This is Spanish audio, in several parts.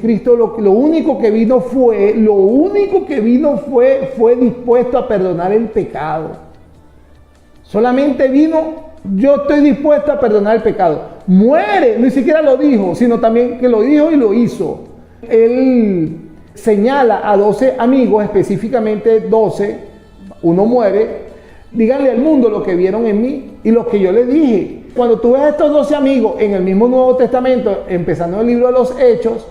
Cristo lo único que vino fue dispuesto a perdonar el pecado. Solamente vino, yo estoy dispuesto a perdonar el pecado. Muere, ni siquiera lo dijo, sino también que lo dijo y lo hizo. Él señala a 12 amigos, específicamente 12, uno muere. Díganle al mundo lo que vieron en mí y lo que yo les dije. Cuando tú ves a estos 12 amigos en el mismo Nuevo Testamento, empezando el libro de los Hechos,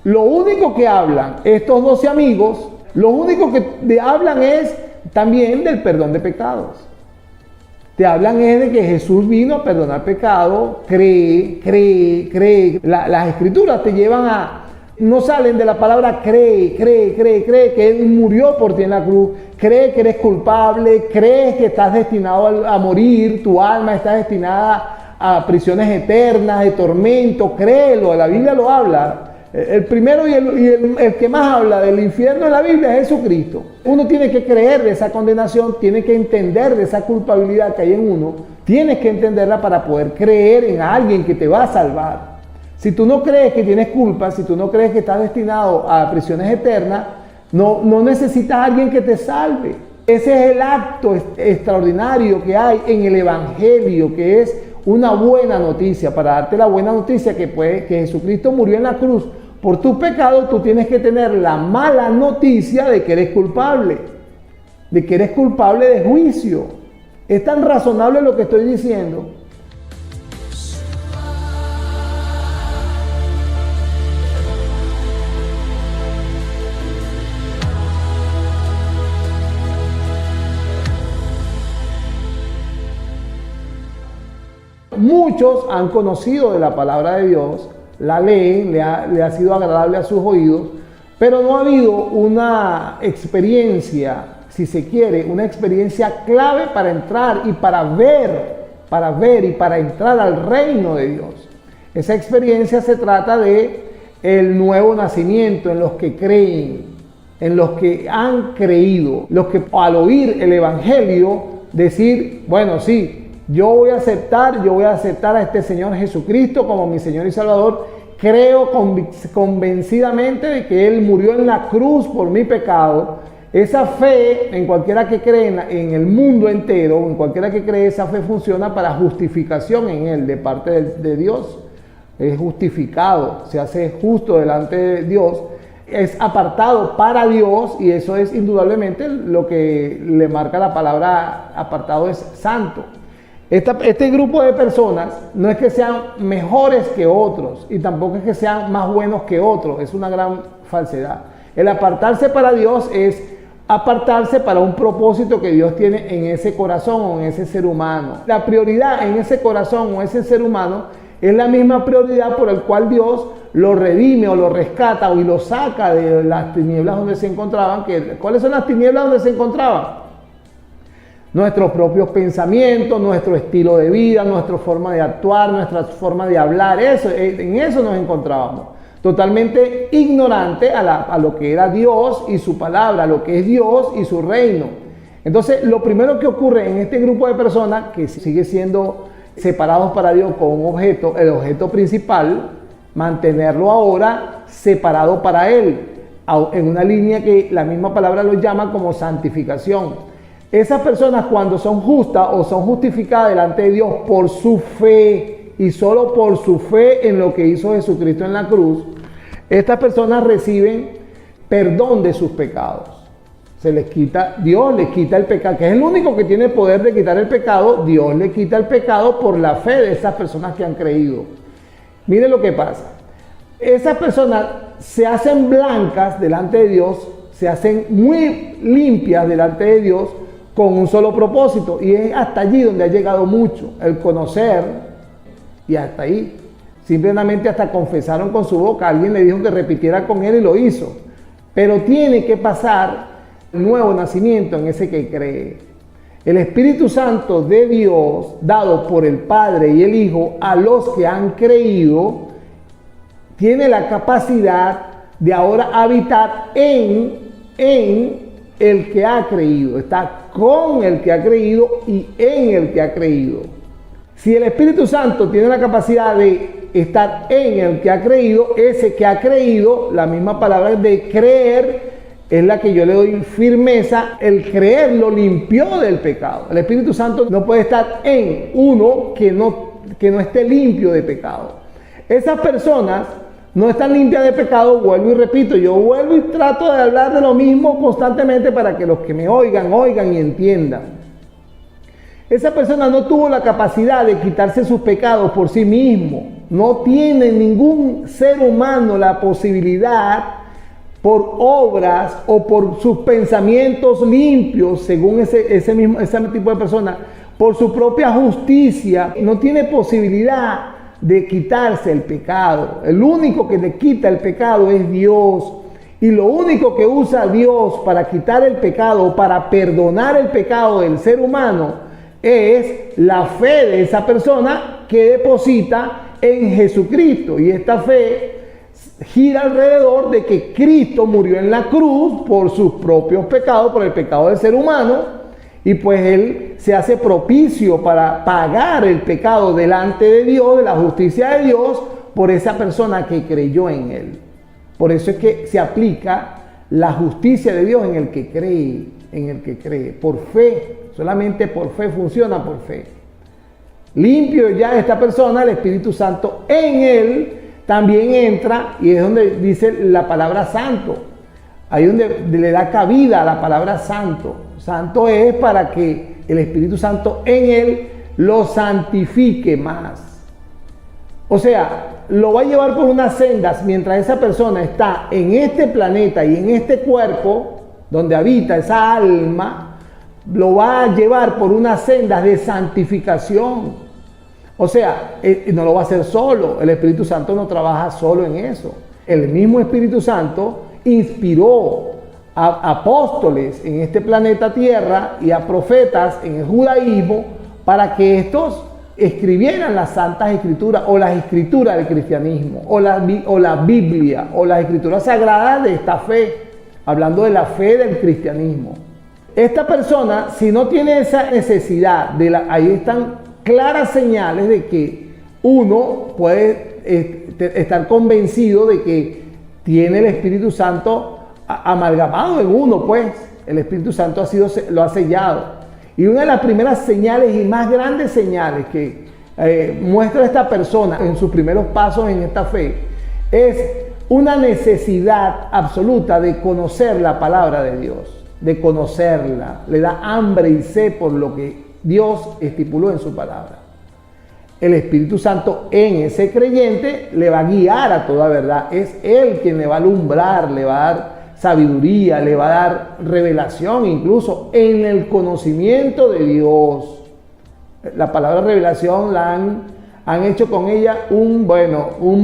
lo único que hablan estos 12 amigos, lo único que hablan es también del perdón de pecados. Te hablan es de que Jesús vino a perdonar pecado, cree. Las escrituras te llevan a, no salen de la palabra cree, que Él murió por ti en la cruz, cree que eres culpable, crees que estás destinado a morir, tu alma está destinada a prisiones eternas, de tormento, créelo, la Biblia lo habla. El primero y el que más habla del infierno en la Biblia es Jesucristo. Uno tiene que creer de esa condenación, tiene que entender de esa culpabilidad que hay en uno, tienes que entenderla para poder creer en alguien que te va a salvar. Si tú no crees que tienes culpa, si tú no crees que estás destinado a prisiones eternas, no necesitas a alguien que te salve. Ese es el acto extraordinario que hay en el Evangelio, que es una buena noticia. Para darte la buena noticia que Jesucristo murió en la cruz por tus pecados, tú tienes que tener la mala noticia de que eres culpable, de juicio. Es tan razonable lo que estoy diciendo. Muchos han conocido de la palabra de Dios, la leen, le ha sido agradable a sus oídos, pero no ha habido una experiencia, si se quiere, una experiencia clave para entrar y para ver y para entrar al reino de Dios. Esa experiencia se trata de el nuevo nacimiento en los que creen, en los que han creído, los que al oír el Evangelio decir, bueno, sí, yo voy a aceptar a este Señor Jesucristo como mi Señor y Salvador. Creo convencidamente de que Él murió en la cruz por mi pecado. Esa fe, en cualquiera que cree en el mundo entero, en cualquiera que cree, esa fe funciona para justificación en Él, de parte de Dios. Es justificado, se hace justo delante de Dios. Es apartado para Dios, y eso es indudablemente lo que le marca la palabra apartado, es santo. Este grupo de personas no es que sean mejores que otros y tampoco es que sean más buenos que otros, es una gran falsedad. El apartarse para Dios es apartarse para un propósito que Dios tiene en ese corazón o en ese ser humano. La prioridad en ese corazón o ese ser humano es la misma prioridad por el cual Dios lo redime o lo rescata y lo saca de las tinieblas donde se encontraban. ¿Cuáles son las tinieblas donde se encontraban? Nuestros propios pensamientos, nuestro estilo de vida, nuestra forma de actuar, nuestra forma de hablar, en eso nos encontrábamos. Totalmente ignorante a lo que era Dios y su palabra, a lo que es Dios y su reino. Entonces, lo primero que ocurre en este grupo de personas, que sigue siendo separados para Dios con un objeto, el objeto principal, mantenerlo ahora separado para Él, en una línea que la misma palabra lo llama como santificación. Esas personas, cuando son justas o son justificadas delante de Dios por su fe y solo por su fe en lo que hizo Jesucristo en la cruz, estas personas reciben perdón de sus pecados. Dios les quita el pecado, que es el único que tiene el poder de quitar el pecado. Dios le quita el pecado por la fe de esas personas que han creído. Mire lo que pasa. Esas personas se hacen blancas delante de Dios, se hacen muy limpias delante de Dios, con un solo propósito, y es hasta allí donde ha llegado mucho, el conocer, y hasta ahí. Simplemente hasta confesaron con su boca, alguien le dijo que repitiera con él y lo hizo, pero tiene que pasar el nuevo nacimiento en ese que cree. El Espíritu Santo de Dios, dado por el Padre y el Hijo a los que han creído, tiene la capacidad de ahora habitar en el que ha creído, está con el que ha creído y en el que ha creído. Si el Espíritu Santo tiene la capacidad de estar en el que ha creído. Ese que ha creído, la misma palabra de creer, es la que yo le doy firmeza. El creer lo limpió del pecado. El Espíritu Santo no puede estar en uno que no esté limpio de pecado. Esas personas no están limpias de pecado. Vuelvo y repito, yo vuelvo y trato de hablar de lo mismo constantemente para que los que me oigan y entiendan. Esa persona no tuvo la capacidad de quitarse sus pecados por sí mismo. No tiene ningún ser humano la posibilidad, por obras o por sus pensamientos limpios, según ese tipo de persona, por su propia justicia, no tiene posibilidad de quitarse el pecado. El único que le quita el pecado es Dios. Y lo único que usa Dios para quitar el pecado, para perdonar el pecado del ser humano, es la fe de esa persona que deposita en Jesucristo. Y esta fe gira alrededor de que Cristo murió en la cruz por sus propios pecados, por el pecado del ser humano, y pues Él se hace propicio para pagar el pecado delante de Dios, de la justicia de Dios, por esa persona que creyó en Él. Por eso es que se aplica la justicia de Dios en el que cree, por fe. Solamente por fe, funciona por fe. Limpio ya esta persona, el Espíritu Santo en él también entra, y es donde dice la palabra santo. Ahí donde le da cabida a la palabra santo. Santo es para que el Espíritu Santo en él lo santifique más. O sea, lo va a llevar por unas sendas mientras esa persona está en este planeta y en este cuerpo donde habita esa alma. Lo va a llevar por unas sendas de santificación. O sea, no lo va a hacer solo. El Espíritu Santo no trabaja solo en eso. El mismo Espíritu Santo inspiró a apóstoles en este planeta Tierra y a profetas en el judaísmo para que estos escribieran las santas escrituras o las escrituras del cristianismo o la Biblia o las escrituras sagradas de esta fe, hablando de la fe del cristianismo. Esta persona, si no tiene esa necesidad, ahí están claras señales de que uno puede estar convencido de que tiene el Espíritu Santo amalgamado en uno, pues. El Espíritu Santo lo ha sellado. Y una de las primeras señales y más grandes señales que muestra esta persona en sus primeros pasos en esta fe es una necesidad absoluta de conocer la palabra de Dios. De conocerla, le da hambre y sed por lo que Dios estipuló en su palabra. El Espíritu Santo en ese creyente le va a guiar a toda verdad. Es Él quien le va a alumbrar, le va a dar sabiduría, le va a dar revelación, incluso en el conocimiento de Dios. La palabra revelación la han hecho con ella un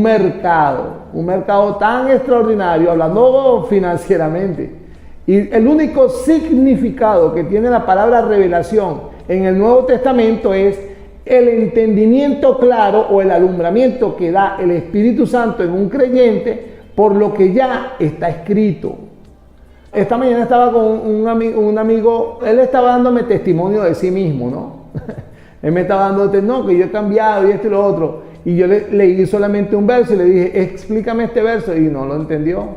mercado tan extraordinario, hablando financieramente. Y el único significado que tiene la palabra revelación en el Nuevo Testamento es el entendimiento claro o el alumbramiento que da el Espíritu Santo en un creyente por lo que ya está escrito. Esta mañana estaba con un amigo, él estaba dándome testimonio de sí mismo, ¿no? Él me estaba dando, que yo he cambiado y esto y lo otro. Y yo le leí solamente un verso y le dije, explícame este verso. Y no lo entendió.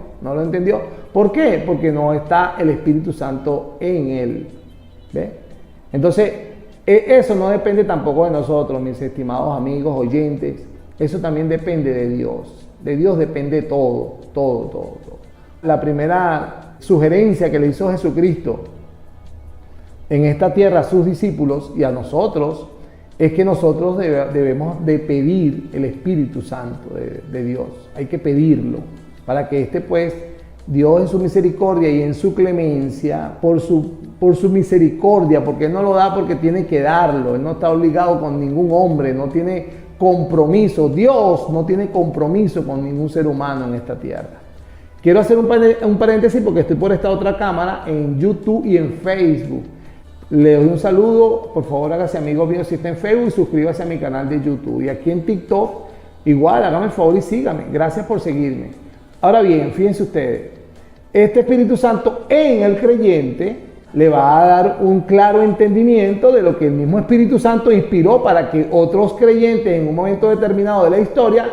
¿Por qué? Porque no está el Espíritu Santo en él. ¿Ve? Entonces, eso no depende tampoco de nosotros, mis estimados amigos, oyentes. Eso también depende de Dios. De Dios depende todo. La primera sugerencia que le hizo Jesucristo en esta tierra a sus discípulos y a nosotros es que nosotros debemos de pedir el Espíritu Santo de Dios. Hay que pedirlo para que pues, Dios en su misericordia y en su clemencia, por su misericordia, porque Él no lo da porque tiene que darlo. Él no está obligado con ningún hombre, no tiene compromiso. Dios no tiene compromiso con ningún ser humano en esta tierra. Quiero hacer un paréntesis porque estoy por esta otra cámara en YouTube y en Facebook. Le doy un saludo, por favor hágase amigo mío si está en Facebook y suscríbase a mi canal de YouTube. Y aquí en TikTok, igual, hágame el favor y sígame. Gracias por seguirme. Ahora bien, fíjense ustedes, este Espíritu Santo en el creyente le va a dar un claro entendimiento de lo que el mismo Espíritu Santo inspiró para que otros creyentes en un momento determinado de la historia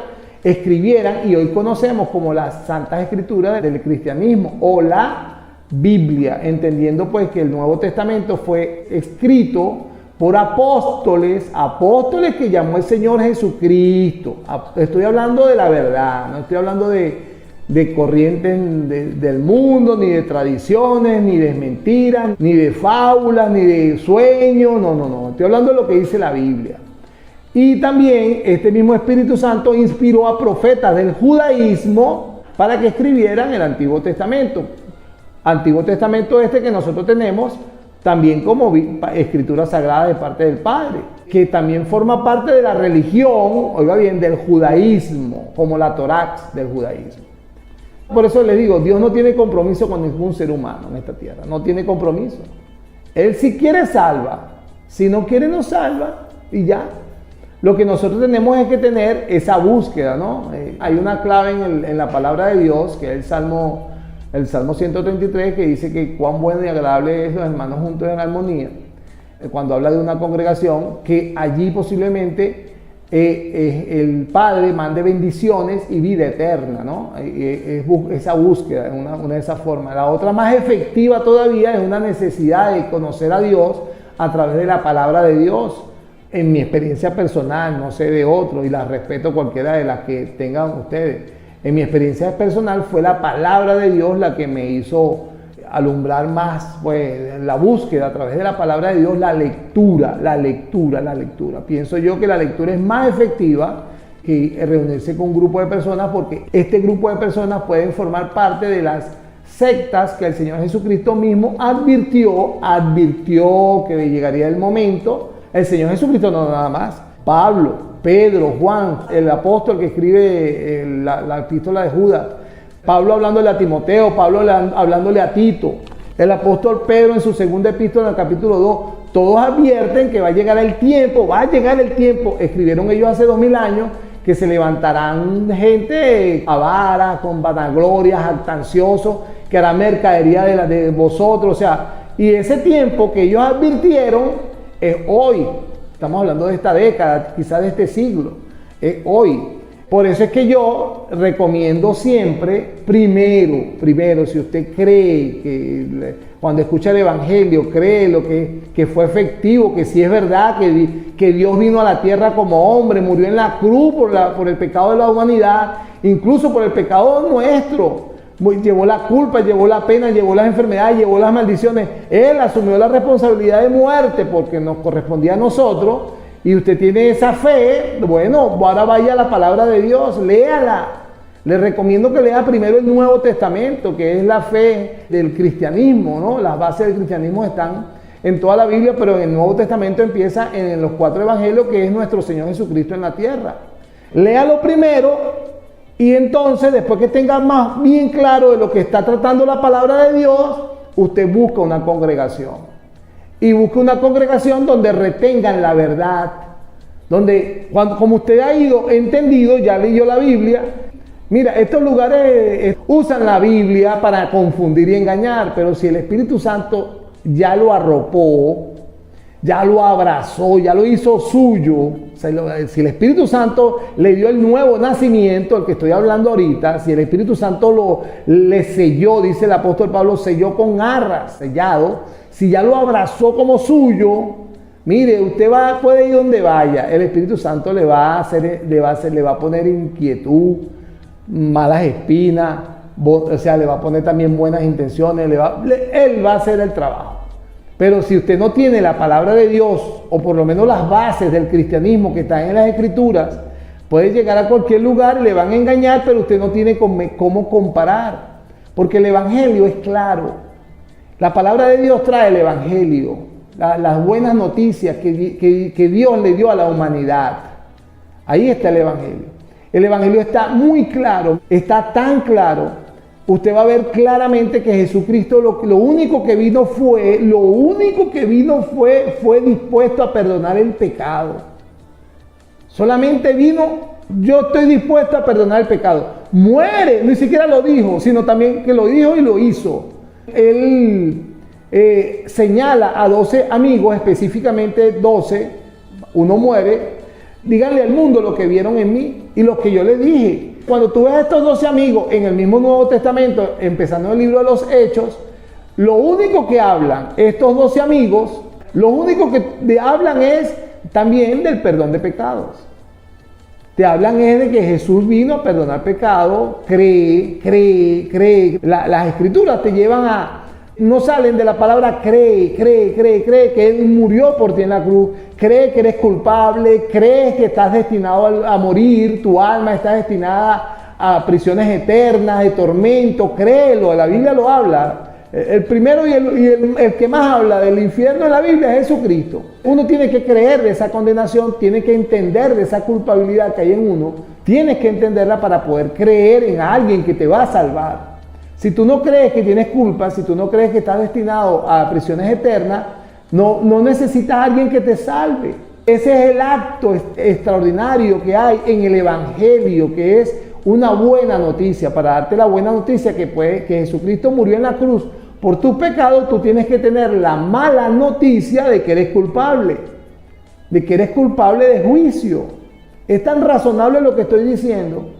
escribieran, y hoy conocemos como las Santas Escrituras del cristianismo o la Biblia, entendiendo pues que el Nuevo Testamento fue escrito por apóstoles que llamó el Señor Jesucristo. Estoy hablando de la verdad, no estoy hablando de corrientes del mundo, ni de tradiciones, ni de mentiras, ni de fábulas, ni de sueños, no, estoy hablando de lo que dice la Biblia. Y también este mismo Espíritu Santo inspiró a profetas del judaísmo para que escribieran el Antiguo Testamento. Antiguo Testamento que nosotros tenemos también como escritura sagrada de parte del Padre, que también forma parte de la religión, oiga bien, del judaísmo, como la Torá del judaísmo. Por eso les digo, Dios no tiene compromiso con ningún ser humano en esta tierra, no tiene compromiso. Él si quiere salva, si no quiere no salva y ya. Lo que nosotros tenemos es que tener esa búsqueda, ¿no? Hay una clave en la palabra de Dios, que es el Salmo 133, que dice que cuán bueno y agradable es los hermanos juntos en armonía. Cuando habla de una congregación, que allí posiblemente el Padre mande bendiciones y vida eterna, ¿no? Esa búsqueda, una de esas formas. La otra más efectiva todavía es una necesidad de conocer a Dios a través de la palabra de Dios. En mi experiencia personal, no sé de otros, y las respeto cualquiera de las que tengan ustedes. En mi experiencia personal fue la palabra de Dios la que me hizo alumbrar más, pues, la búsqueda a través de la palabra de Dios, la lectura. Pienso yo que la lectura es más efectiva que reunirse con un grupo de personas, porque este grupo de personas pueden formar parte de las sectas que el Señor Jesucristo mismo advirtió que llegaría el momento. El Señor Jesucristo no nada más. Pablo, Pedro, Juan, el apóstol que escribe la epístola de Judas, Pablo hablándole a Timoteo, Pablo hablándole a Tito, el apóstol Pedro en su segunda epístola en el capítulo 2, todos advierten que va a llegar el tiempo, escribieron ellos hace 2000 años, que se levantarán gente avara, con vanaglorias, jactanciosos, que hará mercadería de vosotros, o sea, y ese tiempo que ellos advirtieron es hoy. Estamos hablando de esta década, quizás de este siglo, es hoy. Por eso es que yo recomiendo siempre, primero, si usted cree que cuando escucha el Evangelio, cree lo que fue efectivo, que sí es verdad, que Dios vino a la tierra como hombre, murió en la cruz por el pecado de la humanidad, incluso por el pecado nuestro. Llevó la culpa, llevó la pena, llevó las enfermedades, llevó las maldiciones. Él asumió la responsabilidad de muerte porque nos correspondía a nosotros. Y usted tiene esa fe, bueno, ahora vaya a la palabra de Dios, léala. Le recomiendo que lea primero el Nuevo Testamento, que es la fe del cristianismo, ¿no? Las bases del cristianismo están en toda la Biblia, pero en el Nuevo Testamento empieza en los 4 evangelios, que es nuestro Señor Jesucristo en la tierra. Léalo primero. Y entonces, después que tenga más bien claro de lo que está tratando la palabra de Dios, usted busca una congregación. Y busca una congregación donde retengan la verdad. Donde, como usted ha ido entendido, ya leyó la Biblia. Mira, estos lugares usan la Biblia para confundir y engañar. Pero si el Espíritu Santo ya lo arropó, ya lo abrazó, ya lo hizo suyo. O sea, si el Espíritu Santo le dio el nuevo nacimiento, el que estoy hablando ahorita, si el Espíritu Santo le selló, dice el apóstol Pablo, selló con arras, sellado, si ya lo abrazó como suyo, mire, usted puede ir donde vaya, el Espíritu Santo le va a poner inquietud, malas espinas, o sea, le va a poner también buenas intenciones, él va a hacer el trabajo. Pero si usted no tiene la palabra de Dios, o por lo menos las bases del cristianismo que están en las Escrituras, puede llegar a cualquier lugar y le van a engañar, pero usted no tiene cómo comparar. Porque el Evangelio es claro. La palabra de Dios trae el Evangelio, las buenas noticias que Dios le dio a la humanidad. Ahí está el Evangelio. El Evangelio está muy claro, está tan claro. Usted va a ver claramente que Jesucristo lo único que vino fue dispuesto a perdonar el pecado. Solamente vino, yo estoy dispuesto a perdonar el pecado. Muere, ni siquiera lo dijo, sino también que lo dijo y lo hizo. Él señala a 12 amigos, específicamente 12, uno muere, díganle al mundo lo que vieron en mí y lo que yo les dije. Cuando tú ves a estos 12 amigos en el mismo Nuevo Testamento, empezando el libro de los Hechos, lo único que hablan estos 12 amigos, lo único que hablan es también del perdón de pecados. Te hablan es de que Jesús vino a perdonar pecado, cree. Las escrituras te llevan a, no salen de la palabra cree, que Él murió por ti en la cruz, cree que eres culpable, crees que estás destinado a morir, tu alma está destinada a prisiones eternas, de tormento, créelo, la Biblia lo habla. El primero y el que más habla del infierno en la Biblia es Jesucristo. Uno tiene que creer de esa condenación, tiene que entender de esa culpabilidad que hay en uno, tienes que entenderla para poder creer en alguien que te va a salvar. Si tú no crees que tienes culpa, si tú no crees que estás destinado a prisiones eternas, no necesitas a alguien que te salve. Ese es el acto extraordinario que hay en el Evangelio, que es una buena noticia. Para darte la buena noticia que Jesucristo murió en la cruz por tus pecados, tú tienes que tener la mala noticia de que eres culpable, de juicio. Es tan razonable lo que estoy diciendo.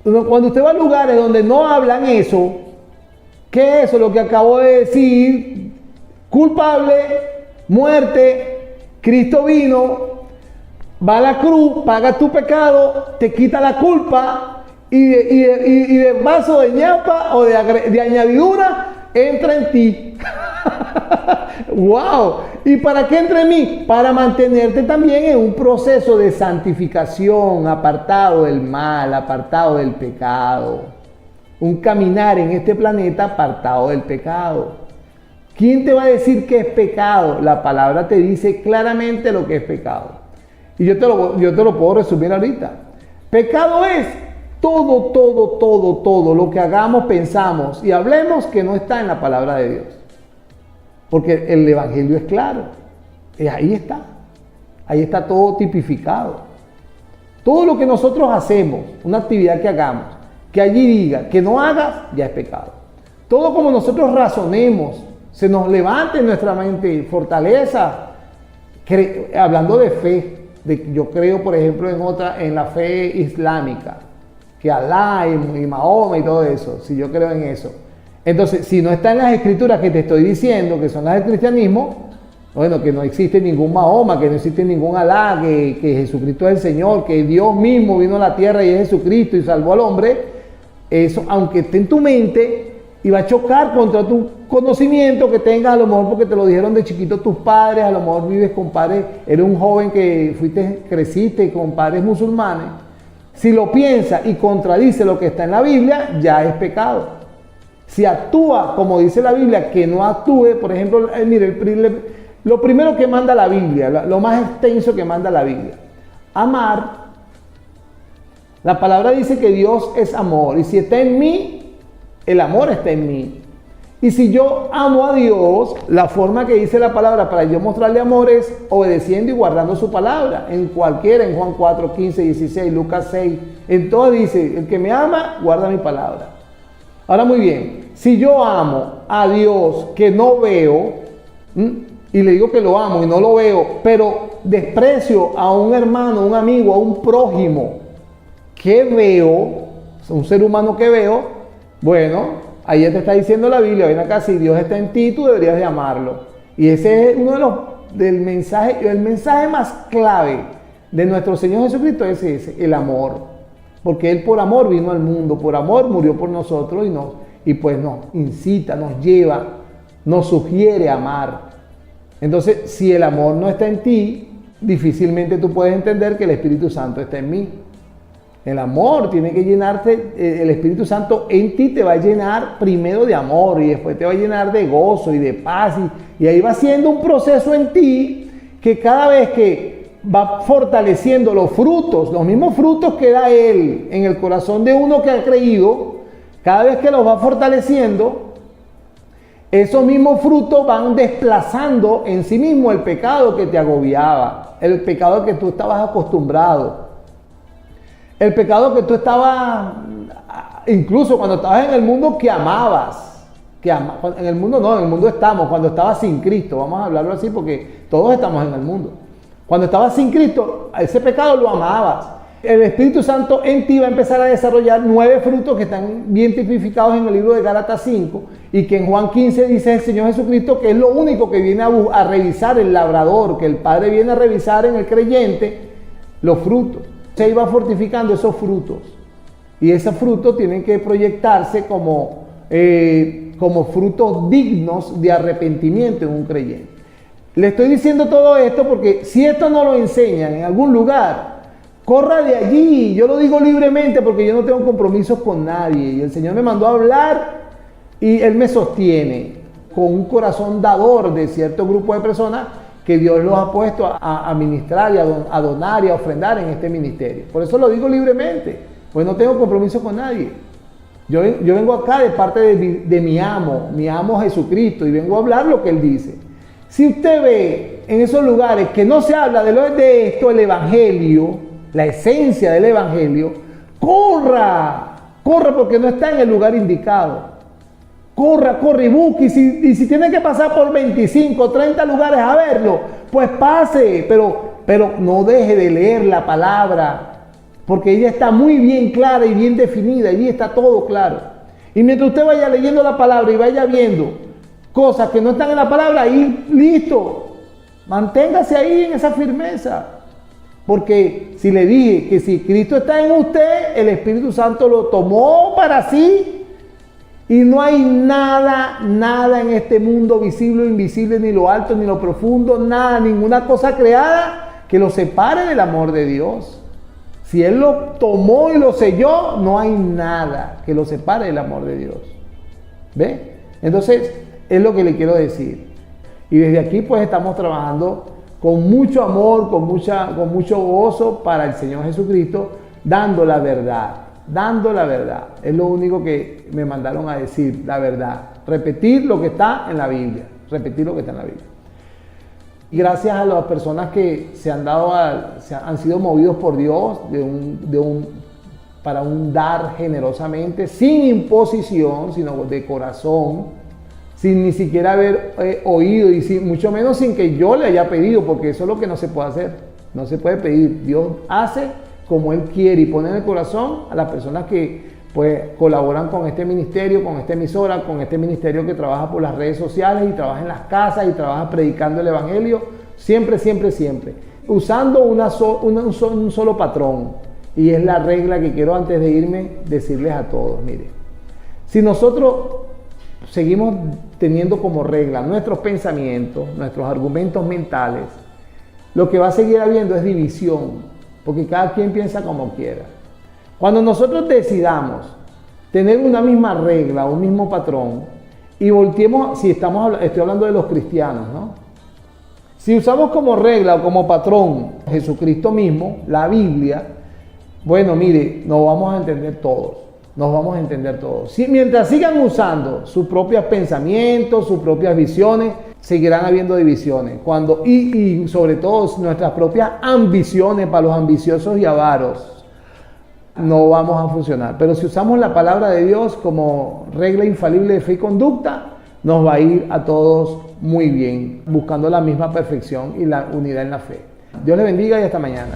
Cuando usted va a lugares donde no hablan eso, ¿qué es eso? Lo que acabo de decir, culpable, muerte, Cristo vino, va a la cruz, paga tu pecado, te quita la culpa y de vaso de ñapa o de añadidura entra en ti. ¡Wow! ¿Y para qué entra en mí? Para mantenerte también en un proceso de santificación, apartado del mal, apartado del pecado. Un caminar en este planeta apartado del pecado. ¿Quién te va a decir qué es pecado? La palabra te dice claramente lo que es pecado. Y yo te lo puedo resumir ahorita. Pecado es todo lo que hagamos, pensamos y hablemos que no está en la palabra de Dios. Porque el Evangelio es claro. Ahí está todo tipificado. Todo lo que nosotros hacemos, una actividad que hagamos, que allí diga que no hagas, ya es pecado. Todo como nosotros razonemos, se nos levante en nuestra mente fortaleza, hablando de fe. Yo creo, por ejemplo, en la fe islámica, que Alá y Mahoma y todo eso, si yo creo en eso. Entonces, si no está en las escrituras que te estoy diciendo, que son las del cristianismo, bueno, que no existe ningún Mahoma, que no existe ningún Alá, que Jesucristo es el Señor, que Dios mismo vino a la tierra y es Jesucristo y salvó al hombre, eso, aunque esté en tu mente, y va a chocar contra tu conocimiento que tengas, a lo mejor porque te lo dijeron de chiquito tus padres, a lo mejor vives con padres, eres un joven que creciste con padres musulmanes. Si lo piensa y contradice lo que está en la Biblia, ya es pecado. Si actúa como dice la Biblia, que no actúe, por ejemplo, mire, lo primero que manda la Biblia, lo más extenso que manda la Biblia, amar. La palabra dice que Dios es amor, y si está en mí, el amor está en mí. Y si yo amo a Dios, la forma que dice la palabra para yo mostrarle amor es obedeciendo y guardando su palabra. En Juan 4, 15, 16, Lucas 6, en todo dice, el que me ama, guarda mi palabra. Ahora muy bien, si yo amo a Dios que no veo, y le digo que lo amo y no lo veo, pero desprecio a un hermano, un amigo, a un prójimo que veo, un ser humano que veo, bueno, ahí ya te está diciendo la Biblia, ven acá, si Dios está en ti, tú deberías de amarlo. Y ese es uno de el mensaje más clave de nuestro Señor Jesucristo, es ese, el amor. Porque Él por amor vino al mundo, por amor murió por nosotros y pues nos incita, nos lleva, nos sugiere amar. Entonces, si el amor no está en ti, difícilmente tú puedes entender que el Espíritu Santo está en mí. El amor tiene que llenarte, el Espíritu Santo en ti te va a llenar primero de amor y después te va a llenar de gozo y de paz y ahí va siendo un proceso en ti que cada vez que va fortaleciendo los frutos, los mismos frutos que da Él en el corazón de uno que ha creído, cada vez que los va fortaleciendo, esos mismos frutos van desplazando en sí mismo el pecado que te agobiaba, el pecado al que tú estabas acostumbrado. El pecado que tú estabas, incluso cuando estabas en el mundo, que amabas. que ama. En el mundo no, en el mundo estamos, cuando estaba sin Cristo, vamos a hablarlo así porque todos estamos en el mundo. Cuando estabas sin Cristo, ese pecado lo amabas. El Espíritu Santo en ti va a empezar a desarrollar 9 frutos que están bien tipificados en el libro de Gálatas 5 y que en Juan 15 dice el Señor Jesucristo que es lo único que viene a revisar el labrador, que el Padre viene a revisar en el creyente los frutos. Se iba fortificando esos frutos y esos frutos tienen que proyectarse como frutos dignos de arrepentimiento en un creyente. Le estoy diciendo todo esto porque si esto no lo enseñan en algún lugar, corra de allí. Yo lo digo libremente porque yo no tengo compromisos con nadie. Y el Señor me mandó a hablar y Él me sostiene con un corazón dador de cierto grupo de personas que Dios los ha puesto a ministrar y a donar y a ofrendar en este ministerio. Por eso lo digo libremente, pues no tengo compromiso con nadie. Yo vengo acá de parte de mi amo Jesucristo, y vengo a hablar lo que Él dice. Si usted ve en esos lugares que no se habla de esto, el Evangelio, la esencia del Evangelio, corra porque no está en el lugar indicado. Corra y busque, y si tiene que pasar por 25 o 30 lugares a verlo, pues pase, pero no deje de leer la palabra, porque ella está muy bien clara y bien definida, allí está todo claro. Y mientras usted vaya leyendo la palabra y vaya viendo cosas que no están en la palabra, ahí listo, manténgase ahí en esa firmeza. Porque si le dije que si Cristo está en usted, el Espíritu Santo lo tomó para sí. Y no hay nada en este mundo, visible o invisible, ni lo alto ni lo profundo, nada, ninguna cosa creada que lo separe del amor de Dios. Si Él lo tomó y lo selló, no hay nada que lo separe del amor de Dios. ¿Ve? Entonces, es lo que le quiero decir. Y desde aquí pues estamos trabajando con mucho amor, con mucho gozo para el Señor Jesucristo, dando la verdad. Es lo único que me mandaron a decir, la verdad. Repetir lo que está en la Biblia. Y gracias a las personas que han sido movidos por Dios para un dar generosamente, sin imposición, sino de corazón, sin ni siquiera haber oído y mucho menos sin que yo le haya pedido, porque eso es lo que no se puede hacer. No se puede pedir. Dios hace como Él quiere y pone en el corazón a las personas que pues colaboran con este ministerio, con esta emisora, con este ministerio que trabaja por las redes sociales y trabaja en las casas y trabaja predicando el Evangelio, siempre, usando un solo patrón. Y es la regla que quiero antes de irme decirles a todos. Mire, si nosotros seguimos teniendo como regla nuestros pensamientos, nuestros argumentos mentales, lo que va a seguir habiendo es división, porque cada quien piensa como quiera. Cuando nosotros decidamos tener una misma regla, un mismo patrón, y volteemos, estoy hablando de los cristianos, ¿no? Si usamos como regla o como patrón Jesucristo mismo, la Biblia, bueno, mire, nos vamos a entender todos. Si, mientras sigan usando sus propios pensamientos, sus propias visiones, seguirán habiendo divisiones. Y sobre todo nuestras propias ambiciones para los ambiciosos y avaros, no vamos a funcionar. Pero si usamos la palabra de Dios como regla infalible de fe y conducta, nos va a ir a todos muy bien, buscando la misma perfección y la unidad en la fe. Dios les bendiga y hasta mañana.